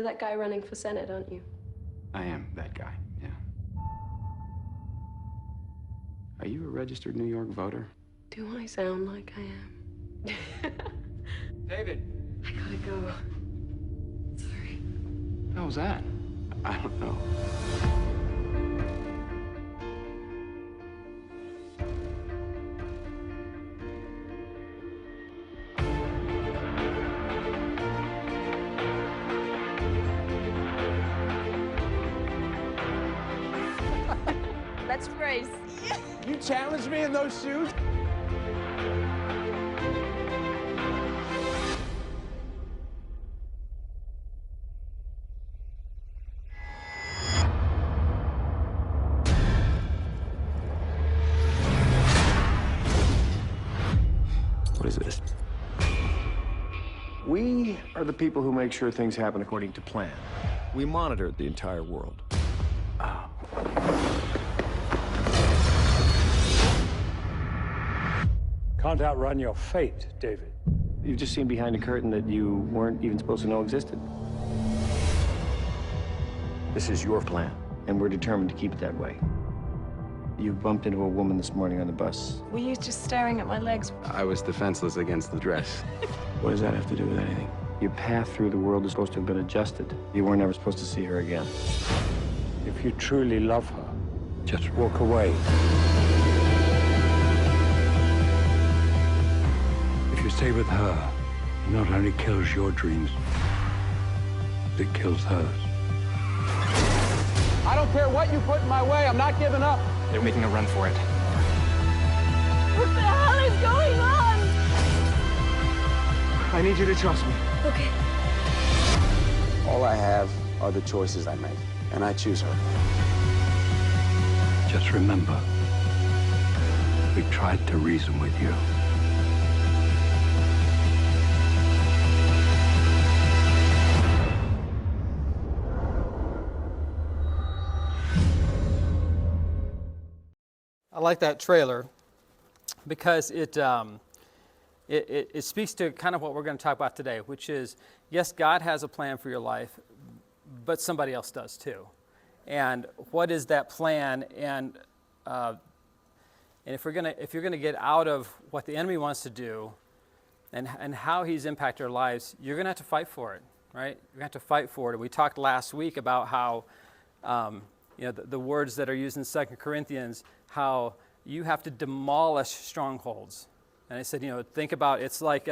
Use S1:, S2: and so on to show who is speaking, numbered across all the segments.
S1: You're that guy running for Senate, aren't you?
S2: I am that guy, yeah. Are you a registered New York voter?
S1: Do I sound like I am?
S2: David!
S1: I gotta go. Sorry.
S2: How was that? I don't know.
S3: Let's race.
S4: You challenged me in those shoes?
S2: What is this?
S5: We are the people who make sure things happen according to plan.
S6: We monitored the entire world.
S7: Can't outrun your fate, David.
S5: You've just seen behind a curtain that you weren't even supposed to know existed. This is your plan, and we're determined to keep it that way. You bumped into a woman this morning on the bus.
S3: Were you just staring at my legs?
S2: I was defenseless against the dress.
S5: What does that have to do with anything? Your path through the world is supposed to have been adjusted. You weren't ever supposed to see her again.
S7: If you truly love her, just walk away. If you stay with her, it not only kills your dreams, it kills hers.
S4: I don't care what you put in my way. I'm not giving up.
S2: They're making a run for it.
S3: What the hell is going on?
S4: I need you to trust me.
S3: Okay.
S8: All I have are the choices I make, and I choose her.
S7: Just remember, we tried to reason with you.
S9: I like that trailer because it speaks to kind of what we're going to talk about today, which is, yes, God has a plan for your life, but somebody else does too. And what is that plan? And if you're going to get out of what the enemy wants to do, and how he's impacted our lives, you're going to have to fight for it, right? You're going to have to fight for it. We talked last week about how the words that are used in 2 Corinthians, how you have to demolish strongholds. And I said, think about, it's like,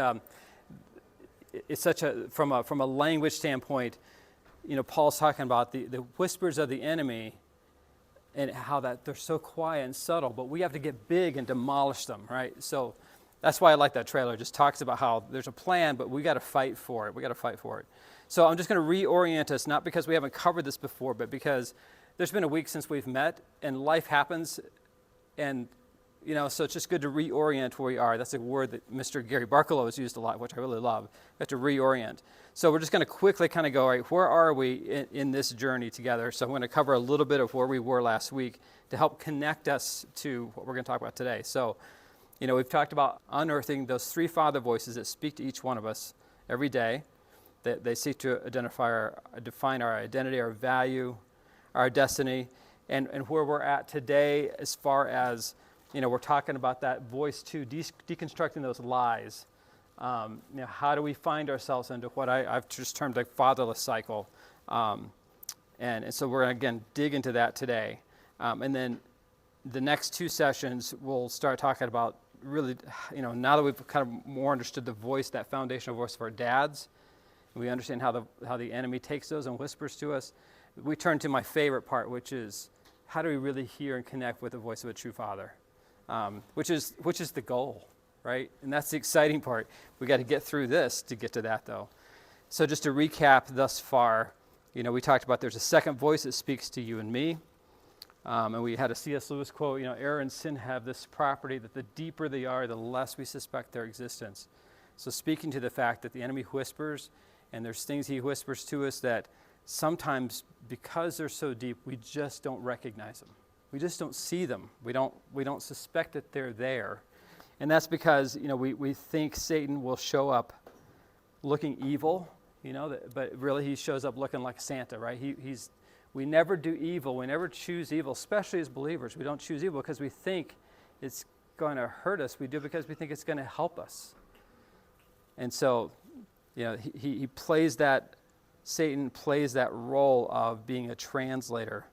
S9: it's such from a language standpoint, Paul's talking about the whispers of the enemy and how that they're so quiet and subtle, but we have to get big and demolish them, right? So that's why I like that trailer. It just talks about how there's a plan, but we got to fight for it. We got to fight for it. So I'm just going to reorient us, not because we haven't covered this before, but because there's been a week since we've met, and life happens, and so it's just good to reorient where we are. That's a word that Mr. Gary Barkalow has used a lot, which I really love. We have to reorient. So we're just going to quickly kind of go, all right, where are we in this journey together? So I'm going to cover a little bit of where we were last week to help connect us to what we're going to talk about today. So, we've talked about unearthing those three Father voices that speak to each one of us every day. That they seek to define our identity, our value, our destiny, and where we're at today as far as, we're talking about that voice too, deconstructing those lies. How do we find ourselves into what I've just termed a fatherless cycle? And so we're going to, again, dig into that today. And then the next two sessions, we'll start talking about really, now that we've kind of more understood the voice, that foundational voice of our dads, and we understand how the enemy takes those and whispers to us, we turn to my favorite part, which is how do we really hear and connect with the voice of a true father, which is the goal, right? And that's the exciting part. We got to get through this to get to that, though. So just to recap thus far, we talked about there's a second voice that speaks to you and me, and we had a C.S. Lewis quote, error and sin have this property that the deeper they are, the less we suspect their existence. So speaking to the fact that the enemy whispers, and there's things he whispers to us that sometimes, because they're so deep, we just don't recognize them. We just don't see them. We don't suspect that they're there. And that's because, we think Satan will show up looking evil but really he shows up looking like Santa, right? We never do evil. We never choose evil, especially as believers. We don't choose evil because we think it's going to hurt us. We do it because we think it's going to help us. And so, he plays that, Satan plays that role of being a translator.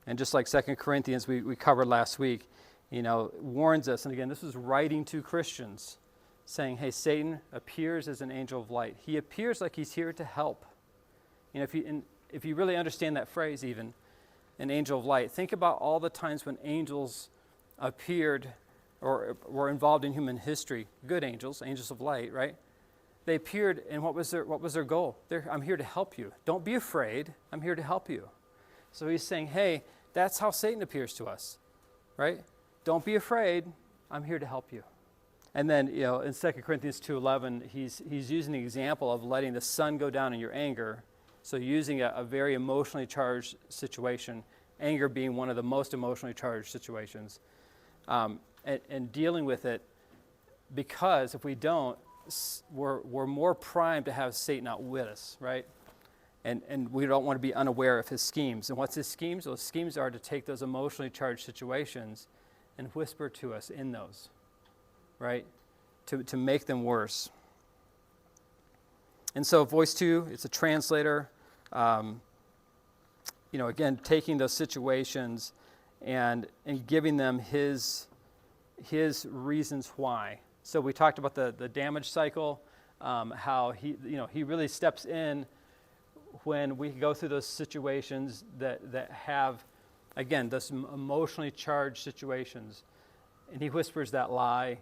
S9: And just like 2 Corinthians we covered last week, warns us, and again, this is writing to Christians, saying, hey, Satan appears as an angel of light. He appears like he's here to help. If you really understand that phrase even, an angel of light, think about all the times when angels appeared or were involved in human history. Good angels, angels of light, right? They appeared, and what was their goal? I'm here to help you. Don't be afraid. I'm here to help you. So he's saying, hey, that's how Satan appears to us, right? Don't be afraid. I'm here to help you. And then, in 2 Corinthians 2:11, he's using the example of letting the sun go down in your anger. So using a very emotionally charged situation, anger being one of the most emotionally charged situations, and dealing with it, because if we don't, we're more primed to have Satan outwit us, right? And we don't want to be unaware of his schemes. And what's his schemes? Those schemes are to take those emotionally charged situations and whisper to us in those, right? To make them worse. And so voice 2, it's a translator. Again, taking those situations and giving them his reasons why. So we talked about the damage cycle, how he really steps in when we go through those situations that have, again, those emotionally charged situations. And he whispers that lie.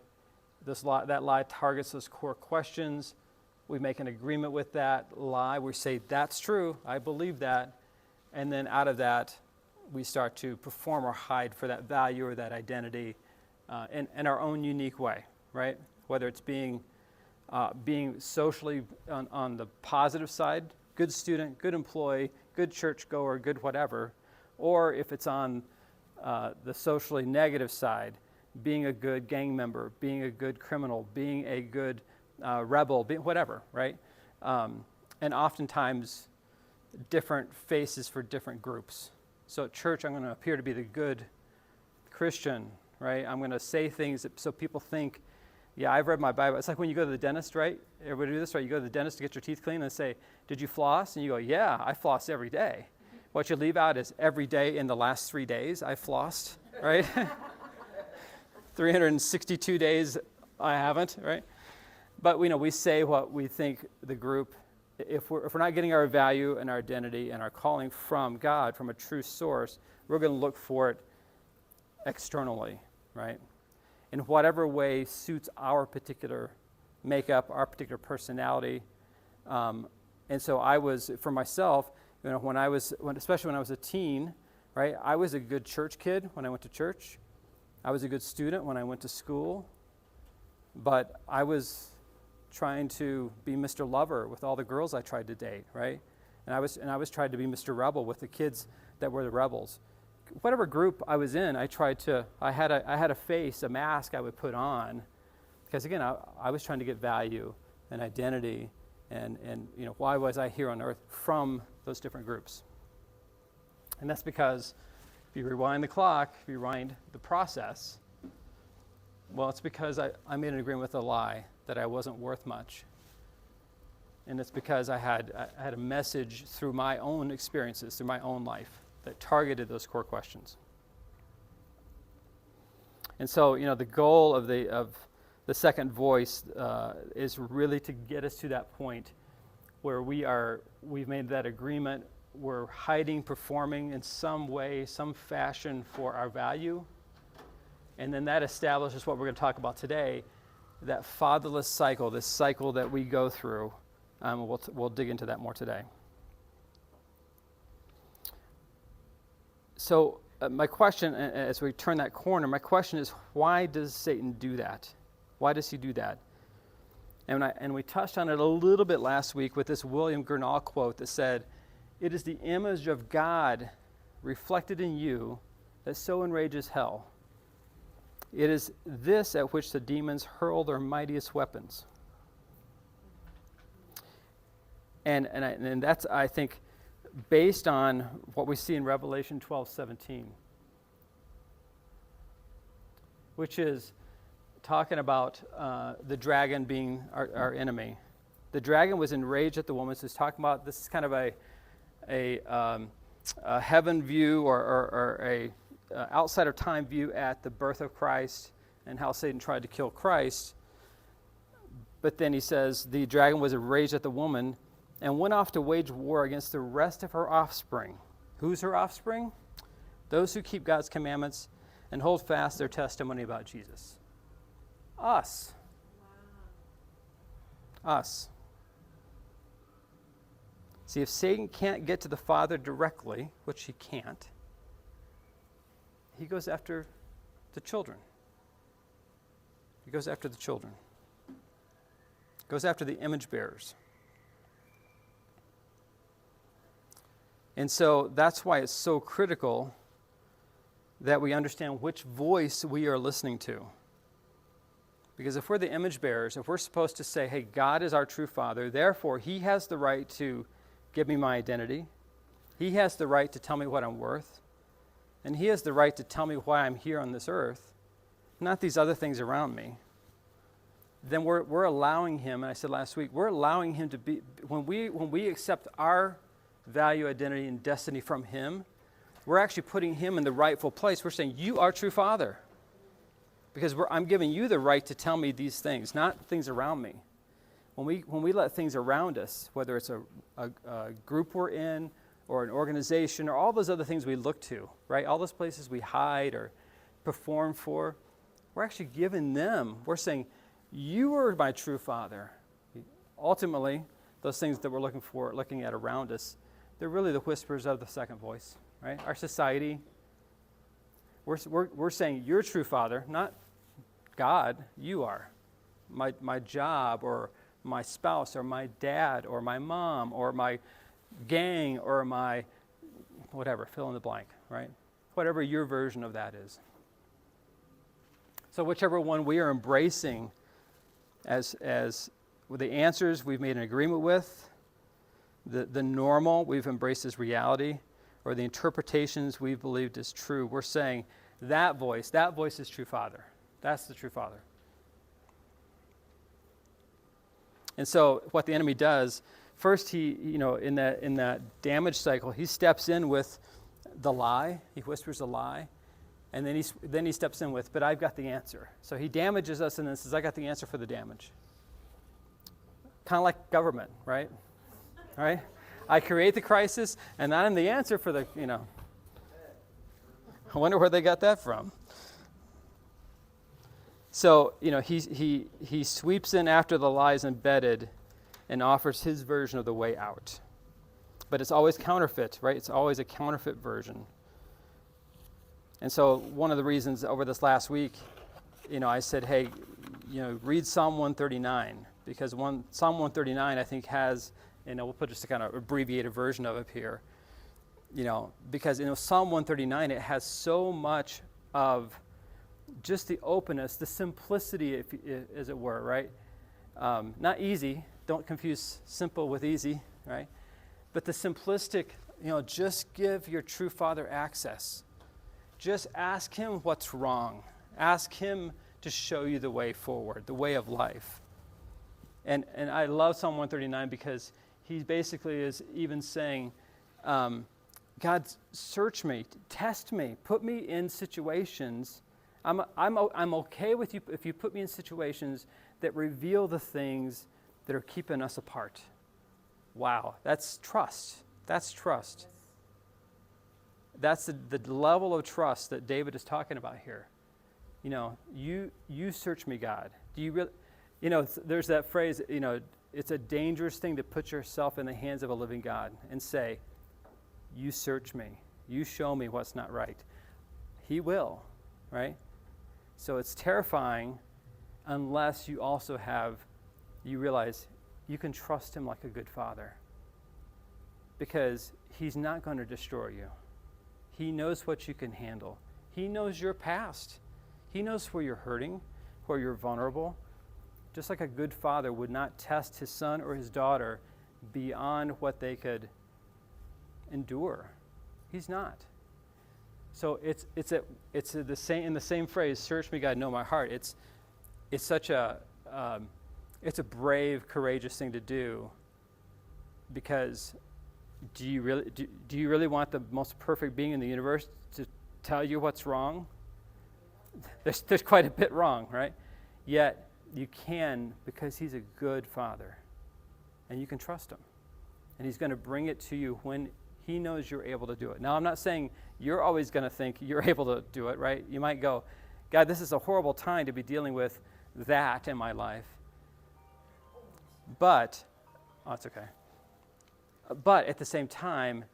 S9: That lie targets those core questions. We make an agreement with that lie. We say, that's true. I believe that. And then out of that, we start to perform or hide for that value or that identity in our own unique way, right? Whether it's being socially on the positive side, good student, good employee, good churchgoer, good whatever, or if it's on the socially negative side, being a good gang member, being a good criminal, being a good rebel, whatever, right? And oftentimes, different faces for different groups. So at church, I'm going to appear to be the good Christian, right? I'm going to say things so people think, yeah, I've read my Bible. It's like when you go to the dentist, right? Everybody do this, right? You go to the dentist to get your teeth cleaned and say, did you floss? And you go, yeah, I floss every day. What you leave out is every day in the last 3 days I flossed, right? 362 days I haven't, right? But we say what we think the group, if we're not getting our value and our identity and our calling from God, from a true source, we're going to look for it externally, right? In whatever way suits our particular makeup, our particular personality. And so I was, for myself, especially when I was a teen, right? I was a good church kid when I went to church. I was a good student when I went to school. But I was trying to be Mr. Lover with all the girls I tried to date, right? And I was trying to be Mr. Rebel with the kids that were the rebels. Whatever group I was in, I had a face, a mask I would put on, because again, I was trying to get value and identity, and why was I here on earth from those different groups? And that's because if you rewind the clock, if you rewind the process, well, it's because I made an agreement with a lie that I wasn't worth much. And it's because I had a message through my own experiences, through my own life, that targeted those core questions. And so, the goal of the second voice is really to get us to that point where we've made that agreement, we're hiding, performing in some way, some fashion for our value. And then that establishes what we're going to talk about today, that fatherless cycle, this cycle that we go through. We'll dig into that more today. So my question, as we turn that corner, my question is, why does Satan do that? Why does he do that? And we touched on it a little bit last week with this William Gurnall quote that said, "It is the image of God reflected in you that so enrages hell. It is this at which the demons hurl their mightiest weapons." And that's, I think, based on what we see in Revelation 12:17, which is talking about the dragon being our enemy. The dragon was enraged at the woman. So it's talking about, this is kind of a heaven view or a outside of time view at the birth of Christ and how Satan tried to kill Christ. But then he says, the dragon was enraged at the woman and went off to wage war against the rest of her offspring. Who's her offspring? Those who keep God's commandments and hold fast their testimony about Jesus. Us. Wow. Us. See, if Satan can't get to the Father directly, which he can't, he goes after the children. He goes after the children. Goes after the image bearers. And so that's why it's so critical that we understand which voice we are listening to. Because if we're the image bearers, if we're supposed to say, hey, God is our true Father, therefore he has the right to give me my identity. He has the right to tell me what I'm worth. And he has the right to tell me why I'm here on this earth, not these other things around me. Then we're allowing him, and I said last week, we're allowing him to be, when we accept our value, identity, and destiny from him, we're actually putting him in the rightful place. We're saying, you are true Father. Because I'm giving you the right to tell me these things, not things around me. When we let things around us, whether it's a group we're in or an organization or all those other things we look to, right? All those places we hide or perform for, we're actually giving them, we're saying, you are my true Father. Ultimately, those things that we're looking at around us, they're really the whispers of the second voice, right? Our society, we're saying, you're true Father, not God, you are. My job or my spouse or my dad or my mom or my gang or my whatever, fill in the blank, right? Whatever your version of that is. So whichever one we are embracing as with the answers we've made an agreement with, the normal we've embraced as reality, or the interpretations we've believed is true, we're saying that voice is true Father. That's the true Father. And so what the enemy does, first he, in that damage cycle, he steps in with the lie. He whispers a lie. And then he steps in with, but I've got the answer. So he damages us and then says, I got the answer for the damage. Kind of like government, right? Right? I create the crisis, and I'm the answer for the, I wonder where they got that from. So, he sweeps in after the lie is embedded and offers his version of the way out. But it's always counterfeit, right? It's always a counterfeit version. And so one of the reasons over this last week, I said, hey, read Psalm 139, because Psalm 139 I think has, we'll put just a kind of abbreviated version of it here, because Psalm 139, it has so much of just the openness, the simplicity, as it were, right? Not easy. Don't confuse simple with easy, right? But the simplistic, just give your true Father access. Just ask him what's wrong. Ask him to show you the way forward, the way of life. And I love Psalm 139 because he basically is even saying, God, search me, test me, put me in situations. I'm okay with you if you put me in situations that reveal the things that are keeping us apart. Wow, that's trust. That's trust. That's the level of trust that David is talking about here. You search me, God. Do you really, there's that phrase, it's a dangerous thing to put yourself in the hands of a living God and say, you search me. You show me what's not right. He will, right? So it's terrifying unless you also you realize you can trust him like a good father, because he's not going to destroy you. He knows what you can handle. He knows your past. He knows where you're hurting, where you're vulnerable. Just like a good father would not test his son or his daughter beyond what they could endure. He's not. So it's the same in the same phrase. Search me, God, know my heart. It's such a it's a brave, courageous thing to do. Because do you really want the most perfect being in the universe to tell you what's wrong? There's quite a bit wrong, right? Yet you can, because he's a good father, and you can trust him, and he's going to bring it to you when he knows you're able to do it. Now, I'm not saying you're always going to think you're able to do it, right? You might go, God, this is a horrible time to be dealing with that in my life. But, it's okay. But at the same time,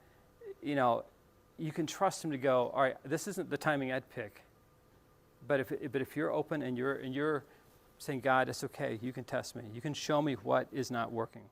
S9: you can trust him to go, all right, this isn't the timing I'd pick. But if you're open and you're saying, God, it's okay, you can test me. You can show me what is not working.